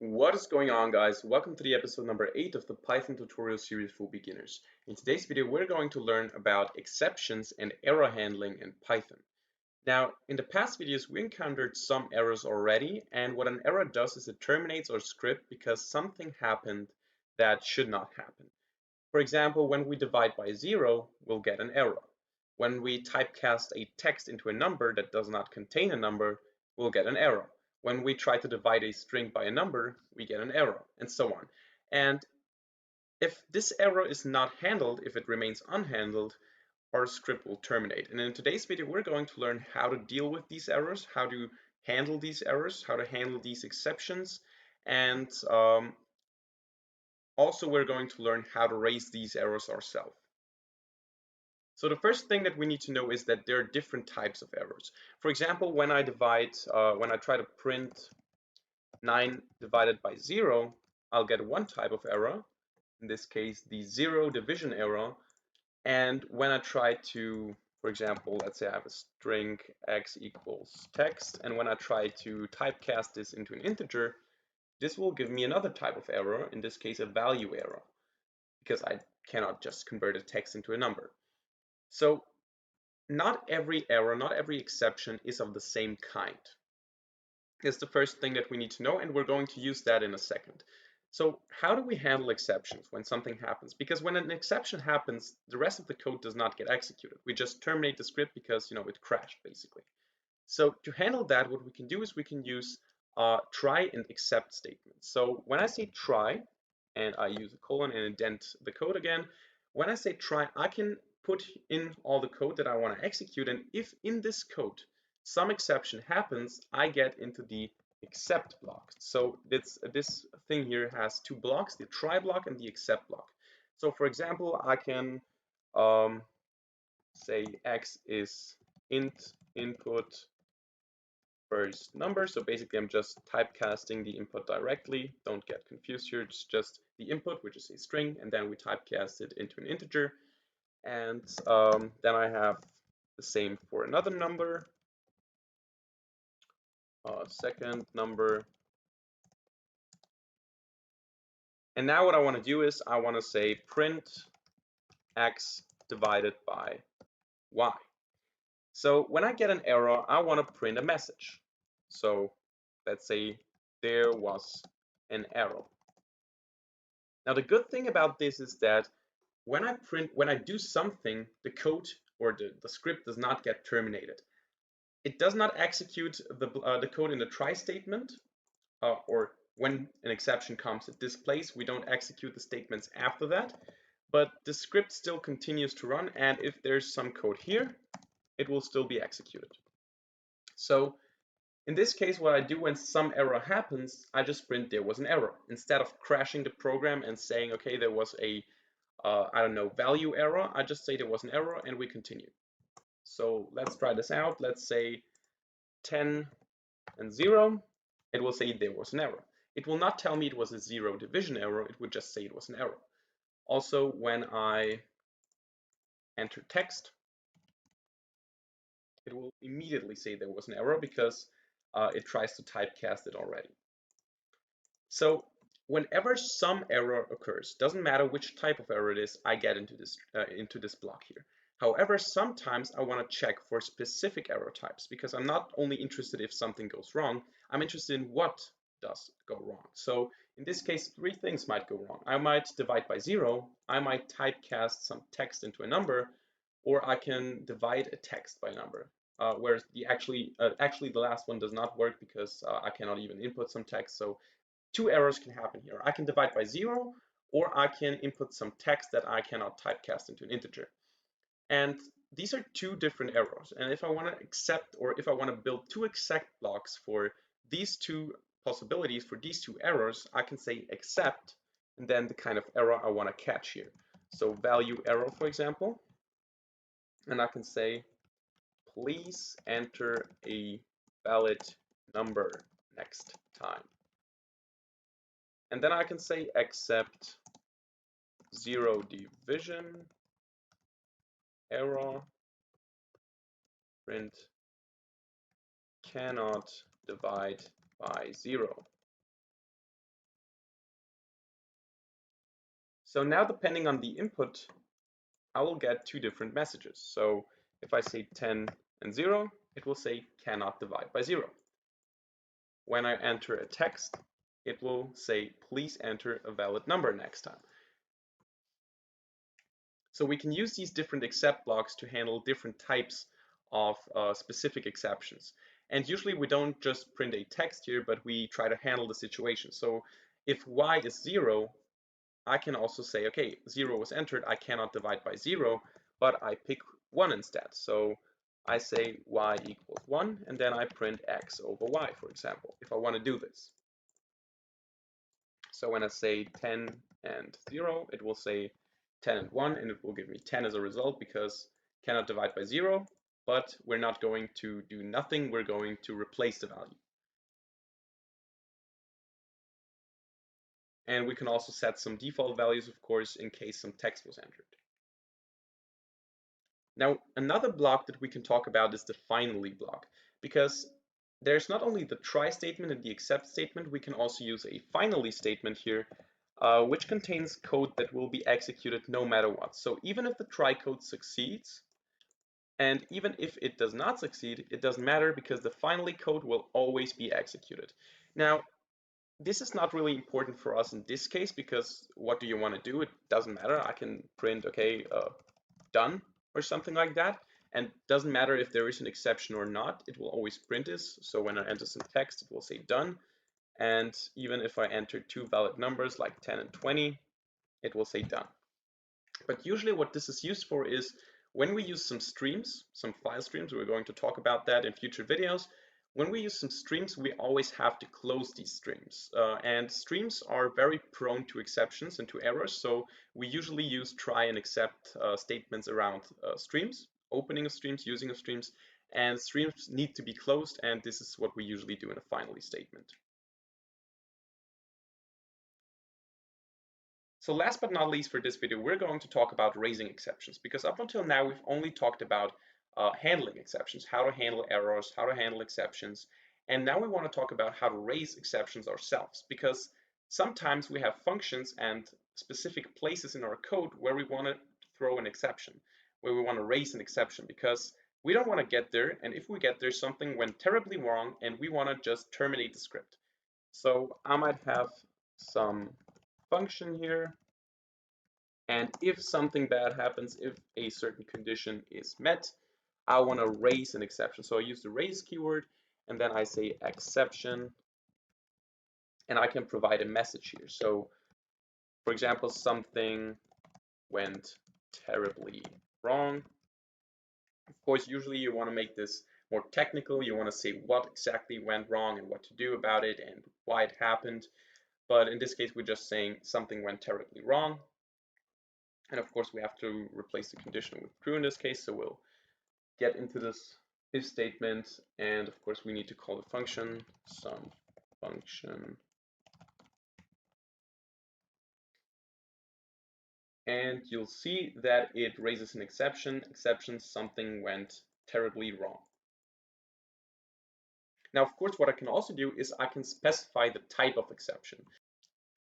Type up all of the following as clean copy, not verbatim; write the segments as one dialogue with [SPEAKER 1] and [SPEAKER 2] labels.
[SPEAKER 1] What is going on, guys? Welcome to the episode number 8 of the Python tutorial series for beginners. In today's video, we're going to learn about exceptions and error handling in Python. Now, in the past videos, we encountered some errors already, and what an error does is it terminates our script because something happened that should not happen. For example, when we divide by 0, we'll get an error. When we typecast a text into a number that does not contain a number, we'll get an error. When we try to divide a string by a number, we get an error, and so on. And if this error is not handled, if it remains unhandled, our script will terminate. And in today's video, we're going to learn how to deal with these errors, how to handle these errors, how to handle these exceptions, and also we're going to learn how to raise these errors ourselves. So the first thing that we need to know is that there are different types of errors. For example, when I try to print 9 divided by 0, I'll get one type of error, in this case the zero division error. And when I try to, for example, let's say I have a string x equals text, and when I try to typecast this into an integer, this will give me another type of error, in this case a value error, because I cannot just convert a text into a number. So not every error, not every exception is of the same kind. Is the first thing that we need to know, and we're going to use that in a second. So how do we handle exceptions when something happens? Because when an exception happens, the rest of the code does not get executed. We just terminate the script because, it crashed basically. So to handle that, what we can do is we can use try and except statements. So when I say try, and I use a colon and indent the code again, when I say try, I can put in all the code that I want to execute, and if in this code some exception happens, I get into the except block. So this thing here has two blocks, the try block and the except block. So for example, I can say x is int input first number. So basically I'm just typecasting the input directly. Don't get confused here. It's just the input, which is a string, and then we typecast it into an integer. And then I have the same for another number, second number. And now what I want to do is I want to say print x divided by y. So when I get an error, I want to print a message. So let's say there was an error. Now the good thing about this is that when I do something, the code or the script does not get terminated. It does not execute the code in the try statement, or when an exception comes, it displays. We don't execute the statements after that, but the script still continues to run, and if there's some code here, it will still be executed. So in this case, what I do when some error happens, I just print there was an error. Instead of crashing the program and saying, okay, there was a, I don't know, value error, I just say there was an error and we continue. So let's try this out. Let's say 10 and 0. It will say there was an error. It will not tell me it was a zero division error. It would just say it was an error. Also, when I enter text, it will immediately say there was an error because it tries to typecast it already. So whenever some error occurs, doesn't matter which type of error it is, I get into this block here. However, sometimes I want to check for specific error types because I'm not only interested if something goes wrong, I'm interested in what does go wrong. So in this case, 3 things might go wrong. I might divide by 0, I might typecast some text into a number, or I can divide a text by a number. Whereas actually the last one does not work because I cannot even input some text. So 2 errors can happen here. I can divide by 0, or I can input some text that I cannot typecast into an integer. And these are 2 different errors. And if I want to accept, or if I want to build 2 except blocks for these 2 possibilities, for these 2 errors, I can say except, and then the kind of error I want to catch here. So value error, for example. And I can say, please enter a valid number next time. And then I can say except zero division error print cannot divide by 0. So now depending on the input, I will get two different messages. So if I say 10 and 0, it will say cannot divide by 0. When I enter a text, it will say please enter a valid number next time. So we can use these different except blocks to handle different types of specific exceptions. And usually we don't just print a text here, but we try to handle the situation. So if y is 0, I can also say, okay, 0 was entered, I cannot divide by 0, but I pick 1 instead. So I say y equals 1, and then I print x over y, for example, if I want to do this. So when I say 10 and 0, it will say 10 and 1, and it will give me 10 as a result because cannot divide by 0, but we're not going to do nothing, we're going to replace the value. And we can also set some default values, of course, in case some text was entered. Now, another block that we can talk about is the finally block, because there's not only the try statement and the except statement, we can also use a finally statement here, which contains code that will be executed no matter what. So even if the try code succeeds, and even if it does not succeed, it doesn't matter because the finally code will always be executed. Now, this is not really important for us in this case because what do you want to do? It doesn't matter. I can print, okay, done or something like that. And it doesn't matter if there is an exception or not, it will always print this. So when I enter some text, it will say done. And even if I enter two valid numbers like 10 and 20, it will say done. But usually what this is used for is when we use some streams, some file streams, we're going to talk about that in future videos. When we use some streams, we always have to close these streams. And streams are very prone to exceptions and to errors. So we usually use try and except statements around streams, opening of streams, using of streams, and streams need to be closed. And this is what we usually do in a finally statement. So last but not least for this video, we're going to talk about raising exceptions because up until now we've only talked about handling exceptions, how to handle errors, how to handle exceptions. And now we want to talk about how to raise exceptions ourselves because sometimes we have functions and specific places in our code where we want to throw an exception, where we want to raise an exception because we don't want to get there. And if we get there, something went terribly wrong and we want to just terminate the script. So I might have some function here, and if something bad happens, if a certain condition is met, I want to raise an exception. So I use the raise keyword and then I say exception, and I can provide a message here. So for example, something went terribly wrong. Of course, usually you want to make this more technical. You want to say what exactly went wrong and what to do about it and why it happened. But in this case, we're just saying something went terribly wrong. And of course, we have to replace the condition with true in this case. So we'll get into this if statement. And of course, we need to call the function, some function. And you'll see that it raises an exception. Exception, something went terribly wrong. Now, of course, what I can also do is I can specify the type of exception.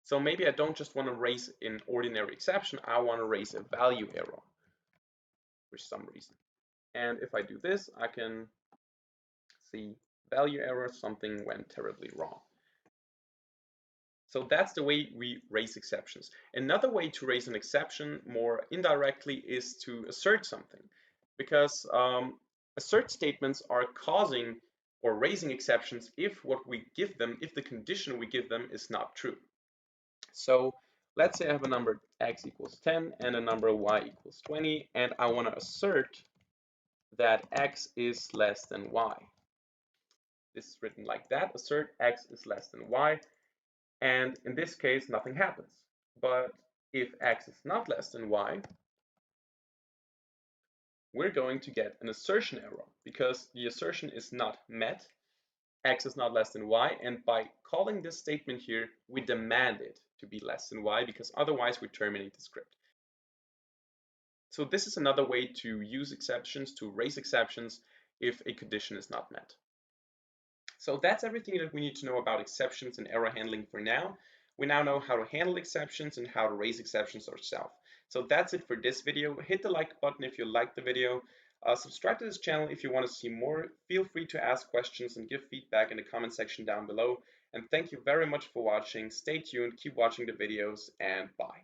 [SPEAKER 1] So maybe I don't just want to raise an ordinary exception, I want to raise a value error for some reason. And if I do this, I can see value error, something went terribly wrong. So that's the way we raise exceptions. Another way to raise an exception more indirectly is to assert something, because assert statements are causing or raising exceptions if what we give them, if the condition we give them is not true. So let's say I have a number x equals 10 and a number y equals 20, and I want to assert that x is less than y. This is written like that, assert x is less than y, and in this case nothing happens. But if x is not less than y, we're going to get an assertion error because the assertion is not met, x is not less than y, and by calling this statement here, we demand it to be less than y because otherwise we terminate the script. So this is another way to use exceptions, to raise exceptions if a condition is not met. So that's everything that we need to know about exceptions and error handling for now. We now know how to handle exceptions and how to raise exceptions ourselves. So that's it for this video. Hit the like button if you liked the video. Subscribe to this channel if you want to see more. Feel free to ask questions and give feedback in the comment section down below. And thank you very much for watching. Stay tuned, keep watching the videos, and bye.